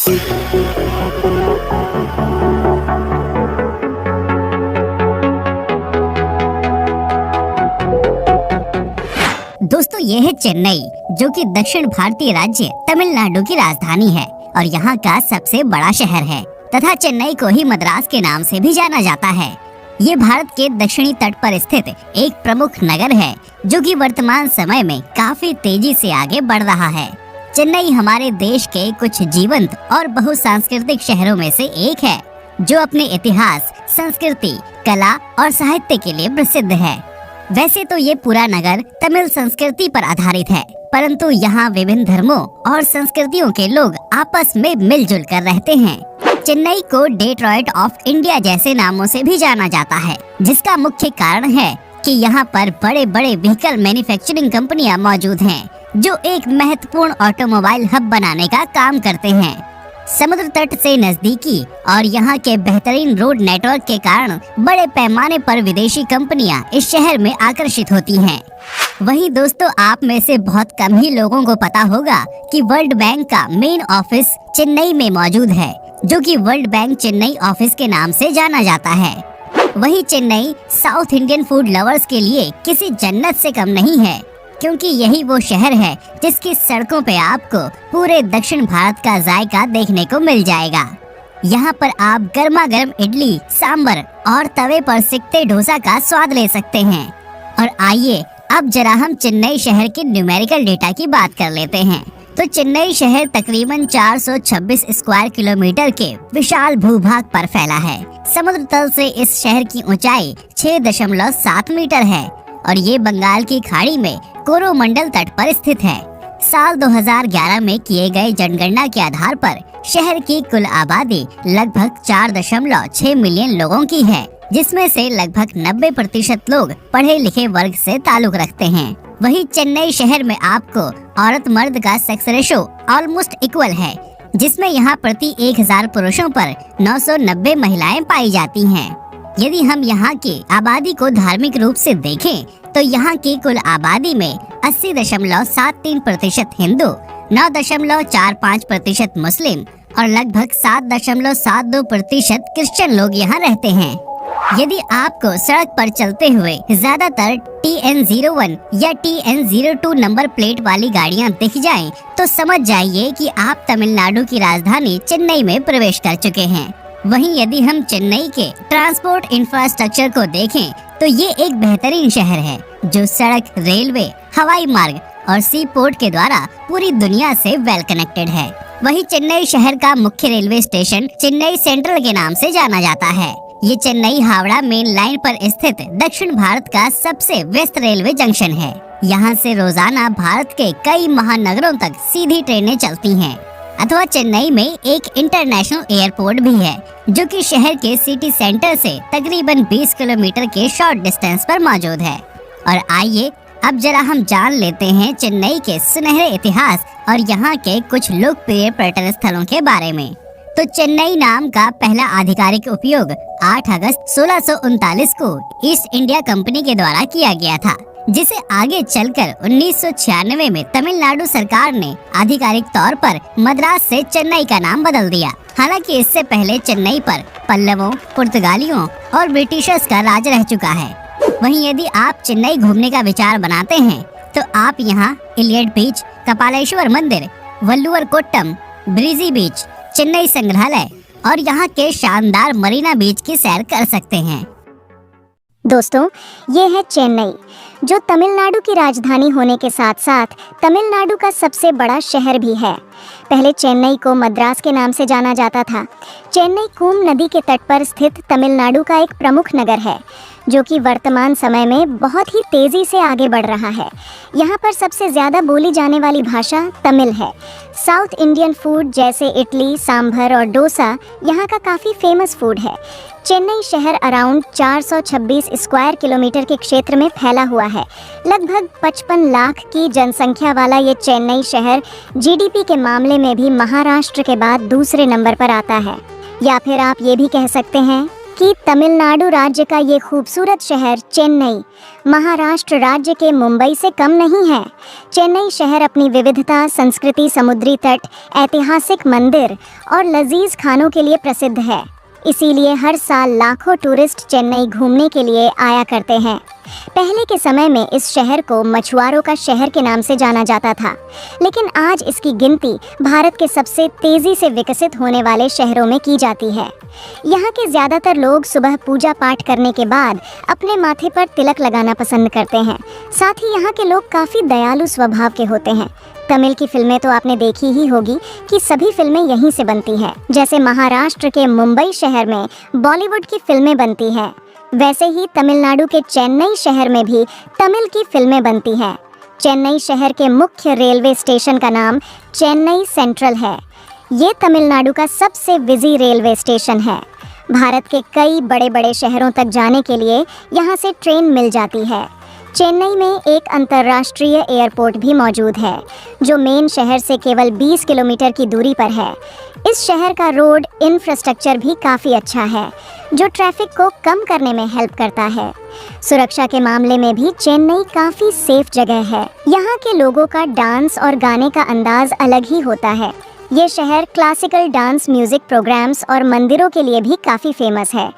दोस्तों, ये है चेन्नई, जो कि दक्षिण भारतीय राज्य तमिलनाडु की राजधानी है और यहाँ का सबसे बड़ा शहर है तथा चेन्नई को ही मद्रास के नाम से भी जाना जाता है। ये भारत के दक्षिणी तट पर स्थित एक प्रमुख नगर है जो कि वर्तमान समय में काफी तेजी से आगे बढ़ रहा है। चेन्नई हमारे देश के कुछ जीवंत और बहुसांस्कृतिक शहरों में से एक है, जो अपने इतिहास, संस्कृति, कला और साहित्य के लिए प्रसिद्ध है। वैसे तो ये पूरा नगर तमिल संस्कृति पर आधारित है, परंतु यहाँ विभिन्न धर्मों और संस्कृतियों के लोग आपस में मिलजुल कर रहते हैं। चेन्नई को डेट्रॉइट ऑफ इंडिया जैसे नामों से भी जाना जाता है, जिसका मुख्य कारण है कि यहाँ पर बड़े बड़े व्हीकल मैन्युफैक्चरिंग कंपनियाँ मौजूद हैं, जो एक महत्वपूर्ण ऑटोमोबाइल हब बनाने का काम करते हैं। समुद्र तट से नजदीकी और यहाँ के बेहतरीन रोड नेटवर्क के कारण बड़े पैमाने पर विदेशी कंपनियां इस शहर में आकर्षित होती हैं। वहीं दोस्तों, आप में से बहुत कम ही लोगों को पता होगा कि वर्ल्ड बैंक का मेन ऑफिस चेन्नई में मौजूद है, जो कि वर्ल्ड बैंक चेन्नई ऑफिस के नाम से जाना जाता है। वहीं Chennai south Indian food lovers के लिए किसी जन्नत से कम नहीं है, क्योंकि यही वो शहर है जिसकी सड़कों पे आपको पूरे दक्षिण भारत का जायका देखने को मिल जाएगा। यहाँ पर आप गर्मा गर्म इडली, सांबर और तवे पर सिकते डोसा का स्वाद ले सकते हैं। और आइए अब जरा हम चेन्नई शहर के न्यूमेरिकल डेटा की बात कर लेते हैं। तो चेन्नई शहर तकरीबन 426 स्क्वायर किलोमीटर के विशाल भूभाग पर फैला है। समुद्र तल से इस शहर की ऊंचाई 6.7 मीटर है और ये बंगाल की खाड़ी में कोरोमंडल तट पर स्थित है। साल 2011 में किए गए जनगणना के आधार पर शहर की कुल आबादी लगभग 4.6 मिलियन लोगों की है, जिसमें से लगभग 90% लोग पढ़े लिखे वर्ग से ताल्लुक रखते हैं। वहीं चेन्नई शहर में आपको औरत मर्द का सेक्स रेशो ऑलमोस्ट इक्वल है, जिसमें यहाँ प्रति 1000 पुरुषों पर 990 महिलाएं पाई जाती हैं। यदि हम यहाँ की आबादी को धार्मिक रूप से देखें तो यहाँ की कुल आबादी में 80.73% हिंदू, 9.45% मुस्लिम और लगभग 7.72% क्रिश्चियन लोग यहाँ रहते हैं। यदि आपको सड़क पर चलते हुए ज्यादातर TN01 या TN02 नंबर प्लेट वाली गाड़ियाँ दिख जाएं, तो समझ जाइए कि आप तमिलनाडु की राजधानी चेन्नई में प्रवेश कर चुके हैं। वहीं यदि हम चेन्नई के ट्रांसपोर्ट इंफ्रास्ट्रक्चर को देखें तो ये एक बेहतरीन शहर है, जो सड़क, रेलवे, हवाई मार्ग और सी पोर्ट के द्वारा पूरी दुनिया से वेल कनेक्टेड है। वहीं चेन्नई शहर का मुख्य रेलवे स्टेशन चेन्नई सेंट्रल के नाम से जाना जाता है। ये चेन्नई हावड़ा मेन लाइन पर स्थित दक्षिण भारत का सबसे व्यस्त रेलवे जंक्शन है। यहाँ से रोजाना भारत के कई महानगरों तक सीधी ट्रेनें चलती हैं। अथवा चेन्नई में एक इंटरनेशनल एयरपोर्ट भी है, जो कि शहर के सिटी सेंटर से तकरीबन 20 किलोमीटर के शॉर्ट डिस्टेंस पर मौजूद है। और आइए अब जरा हम जान लेते हैं चेन्नई के सुनहरे इतिहास और यहाँ के कुछ लोकप्रिय पर्यटन स्थलों के बारे में। तो चेन्नई नाम का पहला आधिकारिक उपयोग 8 अगस्त 1639 को ईस्ट इंडिया कंपनी के द्वारा किया गया था, जिसे आगे चलकर 1996 में तमिलनाडु सरकार ने आधिकारिक तौर पर मद्रास से चेन्नई का नाम बदल दिया। हालांकि इससे पहले चेन्नई पर पल्लवों, पुर्तगालियों और ब्रिटिशर्स का राज रह चुका है। वहीं यदि आप चेन्नई घूमने का विचार बनाते हैं तो आप यहाँ इलियट बीच, कपालेश्वर मंदिर, वल्लुवर कोट्टम, ब्रीजी बीच, चेन्नई संग्रहालय और यहाँ के शानदार मरीना बीच की सैर कर सकते हैं। दोस्तों, ये है चेन्नई, जो तमिलनाडु की राजधानी होने के साथ साथ तमिलनाडु का सबसे बड़ा शहर भी है। पहले चेन्नई को मद्रास के नाम से जाना जाता था। चेन्नई कूम नदी के तट पर स्थित तमिलनाडु का एक प्रमुख नगर है, जो कि वर्तमान समय में बहुत ही तेज़ी से आगे बढ़ रहा है। यहाँ पर सबसे ज़्यादा बोली जाने वाली भाषा तमिल है। साउथ इंडियन फूड जैसे इडली, सांभर और डोसा यहाँ का काफ़ी फेमस फूड है। चेन्नई शहर अराउंड 426 स्क्वायर किलोमीटर के क्षेत्र में फैला हुआ है। लगभग 55 लाख की जनसंख्या वाला ये चेन्नई शहर जीडीपी के मामले में भी महाराष्ट्र के बाद दूसरे नंबर पर आता है। या फिर आप ये भी कह सकते हैं कि तमिलनाडु राज्य का ये खूबसूरत शहर चेन्नई महाराष्ट्र राज्य के मुंबई से कम नहीं है। चेन्नई शहर अपनी विविधता, संस्कृति, समुद्री तट, ऐतिहासिक मंदिर और लजीज खानों के लिए प्रसिद्ध है। इसीलिए हर साल लाखों टूरिस्ट चेन्नई घूमने के लिए आया करते हैं। पहले के समय में इस शहर को मछुआरों का शहर के नाम से जाना जाता था, लेकिन आज इसकी गिनती भारत के सबसे तेजी से विकसित होने वाले शहरों में की जाती है। यहाँ के ज़्यादातर लोग सुबह पूजा पाठ करने के बाद अपने माथे पर तिलक लगाना पसंद करते हैं। साथ ही यहाँ के लोग काफ़ी दयालु स्वभाव के होते हैं। तमिल की फिल्में तो आपने देखी ही होगी कि सभी फिल्में यहीं से बनती हैं। जैसे महाराष्ट्र के मुंबई शहर में बॉलीवुड की फिल्में बनती हैं, वैसे ही तमिलनाडु के चेन्नई शहर में भी तमिल की फिल्में बनती हैं। चेन्नई शहर के मुख्य रेलवे स्टेशन का नाम चेन्नई सेंट्रल है। ये तमिलनाडु का सबसे बिजी रेलवे स्टेशन है। भारत के कई बड़े बड़े शहरों तक जाने के लिए यहाँ से ट्रेन मिल जाती है। चेन्नई में एक अंतर्राष्ट्रीय एयरपोर्ट भी मौजूद है, जो मेन शहर से केवल 20 किलोमीटर की दूरी पर है। इस शहर का रोड इंफ्रास्ट्रक्चर भी काफ़ी अच्छा है, जो ट्रैफिक को कम करने में हेल्प करता है। सुरक्षा के मामले में भी चेन्नई काफ़ी सेफ जगह है। यहाँ के लोगों का डांस और गाने का अंदाज अलग ही होता है। ये शहर क्लासिकल डांस म्यूजिक प्रोग्राम्स और मंदिरों के लिए भी काफ़ी फेमस है।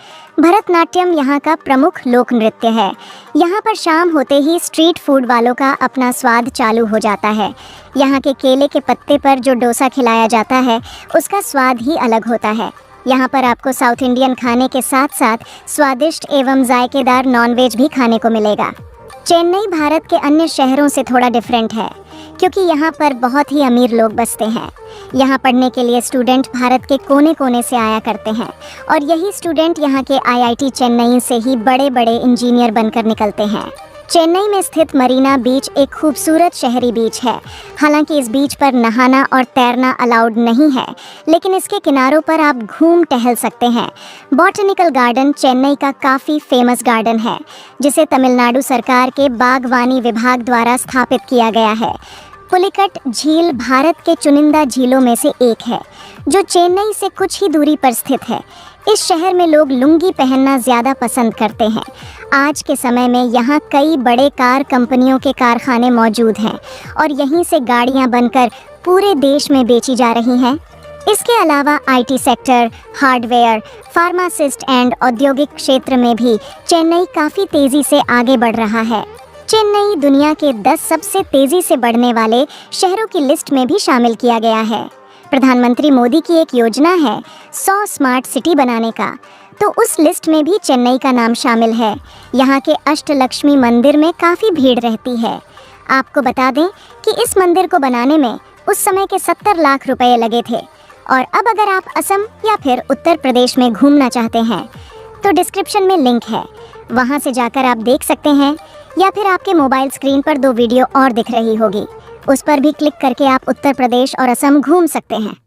भरतनाट्यम यहाँ का प्रमुख लोक नृत्य है। यहाँ पर शाम होते ही स्ट्रीट फूड वालों का अपना स्वाद चालू हो जाता है। यहाँ के केले के पत्ते पर जो डोसा खिलाया जाता है, उसका स्वाद ही अलग होता है। यहाँ पर आपको साउथ इंडियन खाने के साथ साथ स्वादिष्ट एवं जायकेदार नॉनवेज भी खाने को मिलेगा। चेन्नई भारत के अन्य शहरों से थोड़ा डिफरेंट है, क्योंकि यहाँ पर बहुत ही अमीर लोग बसते हैं। यहाँ पढ़ने के लिए स्टूडेंट भारत के कोने कोने से आया करते हैं, और यही स्टूडेंट यहाँ के आईआईटी चेन्नई से ही बड़े बड़े इंजीनियर बनकर निकलते हैं। चेन्नई में स्थित मरीना बीच एक खूबसूरत शहरी बीच है। हालांकि इस बीच पर नहाना और तैरना अलाउड नहीं है, लेकिन इसके किनारों पर आप घूम टहल सकते हैं। बॉटनिकल गार्डन चेन्नई का काफ़ी फेमस गार्डन है, जिसे तमिलनाडु सरकार के बागवानी विभाग द्वारा स्थापित किया गया है। पुलिकट झील भारत के चुनिंदा झीलों में से एक है, जो चेन्नई से कुछ ही दूरी पर स्थित है। इस शहर में लोग लुंगी पहनना ज़्यादा पसंद करते हैं। आज के समय में यहाँ कई बड़े कार कंपनियों के कारखाने मौजूद हैं, और यहीं से गाड़ियाँ बनकर पूरे देश में बेची जा रही हैं। इसके अलावा IT sector, hardware, pharmacist and औद्योगिक क्षेत्र में भी चेन्नई काफ़ी तेज़ी से आगे बढ़ रहा है। चेन्नई दुनिया के 10 सबसे तेज़ी से बढ़ने वाले शहरों की लिस्ट में भी शामिल किया गया है। प्रधानमंत्री मोदी की एक योजना है 100 स्मार्ट सिटी बनाने का, तो उस लिस्ट में भी चेन्नई का नाम शामिल है। यहाँ के अष्टलक्ष्मी मंदिर में काफ़ी भीड़ रहती है। आपको बता दें कि इस मंदिर को बनाने में उस समय के 70 लाख रुपए लगे थे। और अब अगर आप असम या फिर उत्तर प्रदेश में घूमना चाहते हैं, तो डिस्क्रिप्शन में लिंक है, वहाँ से जाकर आप देख सकते हैं, या फिर आपके मोबाइल स्क्रीन पर 2 वीडियो और दिख रही होगी, उस पर भी क्लिक करके आप उत्तर प्रदेश और असम घूम सकते हैं।